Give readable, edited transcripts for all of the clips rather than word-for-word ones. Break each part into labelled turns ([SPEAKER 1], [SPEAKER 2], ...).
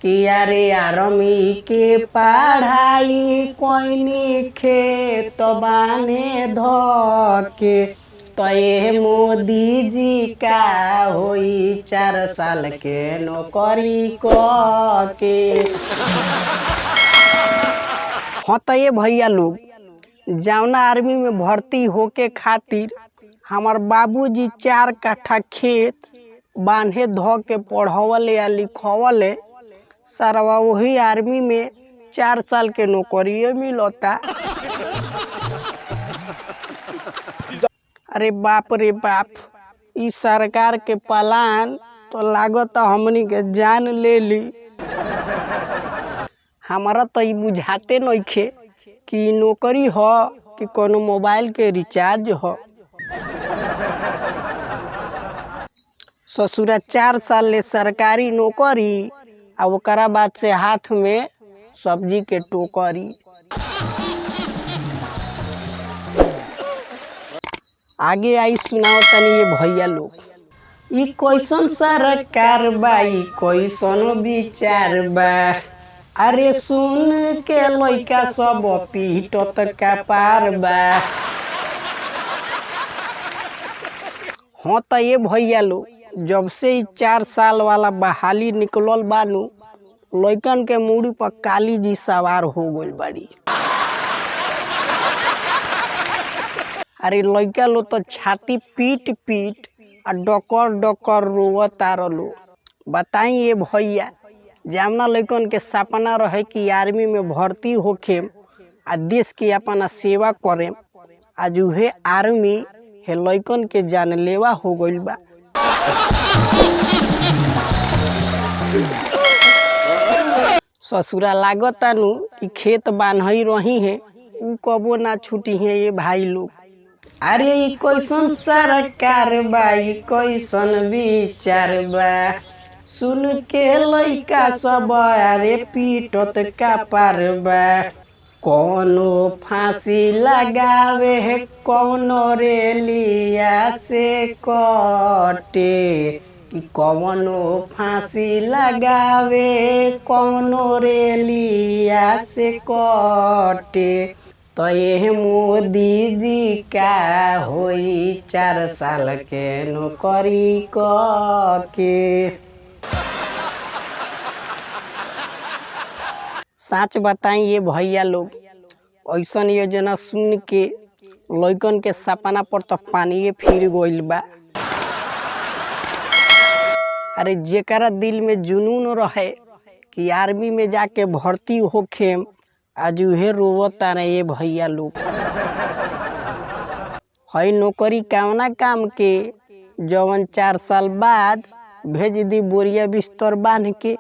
[SPEAKER 1] किया रे आर्मी के पढ़ाई कोई खेत बाने धके तो ये मोदी जी का होई 4 साल के नौकरी के। हाँ तो ये भैया लोग जौना आर्मी में भर्ती होके खातिर हमार बाबूजी 4 कट्ठा खेत बांधे धो के पढ़वले या लिखवले, सरवा वही आर्मी में 4 साल के नौकरी मिलता। अरे बाप रे बाप, इस सरकार के प्लान तो लागत हमनी के जान ले ली। हमारा तो ये बुझाते नइखे कि नौकरी हो कि कोनो मोबाइल के रिचार्ज हो। ससुरा 4 साल ले सरकारी नौकरी आ ओकरा बाद से हाथ में सब्जी के टोकरी। आगे आई सुनाओ तनी ये भैया लोग। ई कैसन सरकार बा, ई कैसन विचार बा, अरे सुन के लइका सब पीटत का पार बा। हाँ तो ये भैया लोग जब से 4 साल वाला बहाली निकलल बानू, लइकन के मुड़ी पर काली जी सवार हो गइल बाड़ी। अरे लइका लो तो छाती पीट पीट आ डकर डकर रोवता रलो। बताई ये भैया, जामना लइकन के सपना रहे कि आर्मी में भर्ती होके आ देश की अपना सेवा करे, आज उहे आर्मी हे लइकन के जानलेवा हो गइल बा। ससुरा लागता नु कि खेत बान्हई रही है, उ कबो ना छूटी है ये भाई लोग। अरे ई कैसन सरकार बा, ई कैसन विचार बा, सुन के लइका सब अरे पीटत का पार बा। कोनो फांसी लगावे है, कोनो रेलिया से कटे, कि कौनो फांसी लगावे कौनो रेलिया से कटे, तो ये मोदी जी का होई 4 साल के नौकरी के। सच बताई ये भैया लोग, ऐसन योजना सुन के लइकन के सपना पर तो पानी फिर गइल बा। अरे जेकरा दिल में जुनून रहे कि आर्मी में जाके भर्ती होखे, आज उहे रोवता ना ये भैया लोग। हई नौकरी कवना काम के जवन 4 साल बाद भेज दी बोरिया बिस्तर बांध के।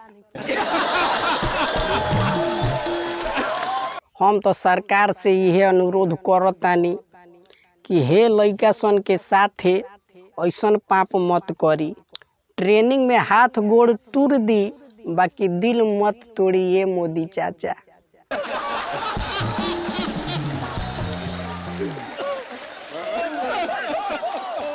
[SPEAKER 1] हम तो सरकार से यह अनुरोध करतानी कि हे लइका सन के साथे ऐसन पाप मत करी। ट्रेनिंग में हाथ गोड़ तुर दी, बाकी दिल मत तोड़ी ये मोदी चाचा।